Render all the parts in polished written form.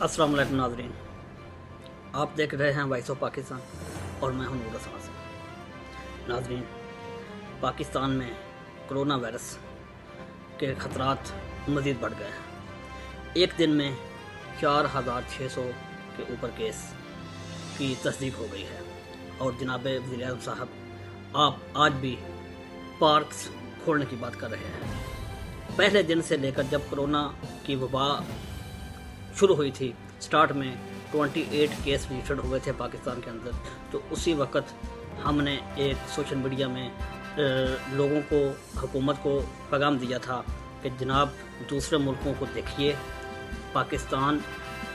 अस्सलाम वालेकुम नाज़रीन, आप देख रहे हैं वॉइस ऑफ पाकिस्तान और मैं हूं नूर हसन। नाज़रीन, पाकिस्तान में कोरोना वायरस के ख़तरात मज़ीद बढ़ गए हैं। एक दिन में 4600 के ऊपर केस की तस्दीक हो गई है और जनाब वज़ीर आज़म साहब आप आज भी पार्क्स खोलने की बात कर रहे हैं। पहले दिन से लेकर जब कोरोना की वबा शुरू हुई थी, स्टार्ट में 28 केस रजिस्टर्ड हुए थे पाकिस्तान के अंदर, तो उसी वक्त हमने एक सोशल मीडिया में लोगों को, हुकूमत को पैगाम दिया था कि जनाब दूसरे मुल्कों को देखिए, पाकिस्तान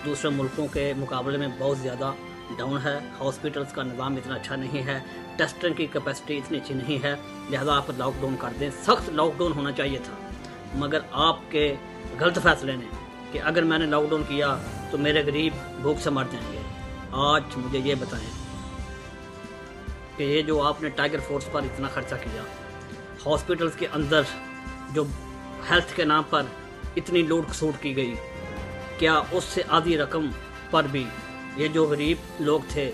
दूसरे मुल्कों के मुकाबले में बहुत ज़्यादा डाउन है, हॉस्पिटल्स का निज़ाम इतना अच्छा नहीं है, टेस्टिंग की कैपेसिटी इतनी अच्छी नहीं है, लिहाजा आप लॉकडाउन कर दें। सख्त लॉकडाउन होना चाहिए था, मगर आपके गलत फैसले ने कि अगर मैंने लॉकडाउन किया तो मेरे गरीब भूख से मर जाएंगे। आज मुझे ये बताएं कि ये जो आपने टाइगर फोर्स पर इतना खर्चा किया, हॉस्पिटल्स के अंदर जो हेल्थ के नाम पर इतनी लूट खसूट की गई, क्या उससे आधी रकम पर भी ये जो गरीब लोग थे,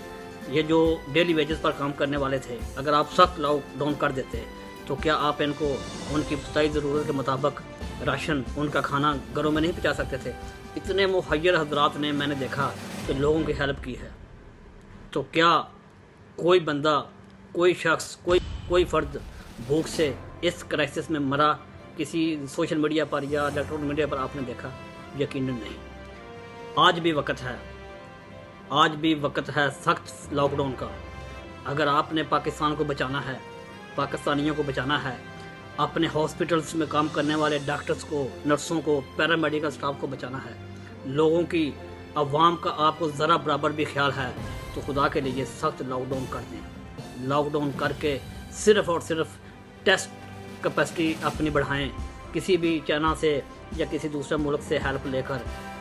ये जो डेली वेजेस पर काम करने वाले थे, अगर आप सख्त लॉकडाउन कर देते तो क्या आप इनको उनकी इब्तदाई ज़रूरत के मुताबिक राशन, उनका खाना घरों में नहीं पहुँचा सकते थे? इतने मुहैयर हजरात ने मैंने देखा कि लोगों की हेल्प की है। तो क्या कोई बंदा, कोई शख्स, कोई फ़र्द भूख से इस क्राइसिस में मरा किसी सोशल मीडिया पर या इलेक्ट्रॉनिक मीडिया पर आपने देखा? यकीनन नहीं। आज भी वक्त है सख्त लॉकडाउन का। अगर आपने पाकिस्तान को बचाना है, पाकिस्तानियों को बचाना है, अपने हॉस्पिटल्स में काम करने वाले डॉक्टर्स को, नर्सों को, पैरामेडिकल स्टाफ को बचाना है, लोगों की, अवाम का आपको ज़रा बराबर भी ख्याल है, तो खुदा के लिए सख्त लॉकडाउन कर दें। लॉकडाउन करके सिर्फ़ और सिर्फ टेस्ट कैपेसिटी अपनी बढ़ाएं, किसी भी चाइना से या किसी दूसरे मुल्क से हेल्प लेकर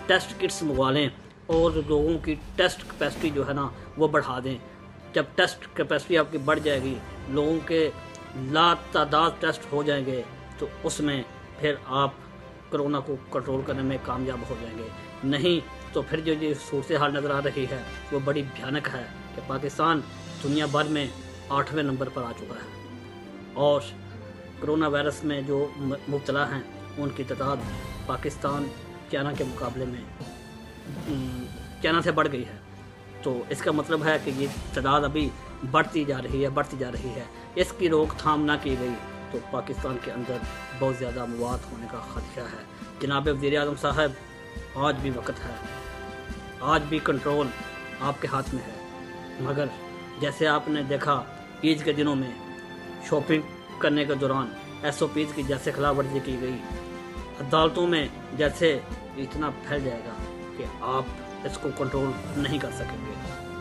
टेस्ट किट्स मंगवा लें और लोगों की टेस्ट कैपेसिटी जो है ना वो बढ़ा दें। जब टेस्ट कैपेसिटी आपकी बढ़ जाएगी, लोगों के लातादाद टेस्ट हो जाएंगे, तो उसमें फिर आप कोरोना को कंट्रोल करने में कामयाब हो जाएंगे। नहीं तो फिर जो ये सूरत हाल नज़र आ रही है वो बड़ी भयानक है कि पाकिस्तान दुनिया भर में 8वें नंबर पर आ चुका है और कोरोना वायरस में जो मुब्तला हैं उनकी तादाद पाकिस्तान चाइना के मुकाबले में चाइना से बढ़ गई है। तो इसका मतलब है कि ये तादाद अभी बढ़ती जा रही है। इसकी रोकथाम ना की गई तो पाकिस्तान के अंदर बहुत ज़्यादा मवात होने का खदशा है। जनाब वज़ीर आज़म साहब, आज भी वक्त है, आज भी कंट्रोल आपके हाथ में है। मगर जैसे आपने देखा ईद के दिनों में शॉपिंग करने के दौरान SOPs की जैसे खिलाफवर्जी की गई, अदालतों में जैसे इतना फैल जाएगा कि आप इसको कंट्रोल नहीं कर सकेंगे।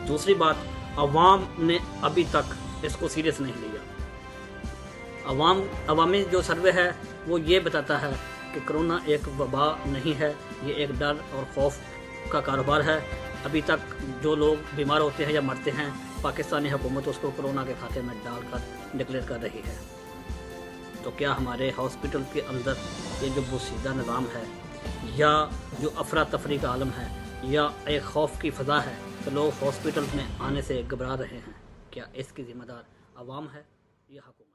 दूसरी बात, अवाम ने अभी तक इसको सीरियस नहीं लिया। अवामी जो सर्वे है वो ये बताता है कि कोरोना एक वबा नहीं है, ये एक डर और खौफ का कारोबार है। अभी तक जो लोग बीमार होते हैं या मरते हैं, पाकिस्तानी हुकूमत उसको कोरोना के खाते में डालकर डिक्लेयर कर रही है। तो क्या हमारे हॉस्पिटल के अंदर ये जो बोसीदा निज़ाम है या जो अफरा तफरी का आलम है या एक खौफ की फ़ज़ा है तो लोग हॉस्पिटल में आने से घबरा रहे हैं, क्या इसकी ज़िम्मेदार अवाम है या हुकूमत?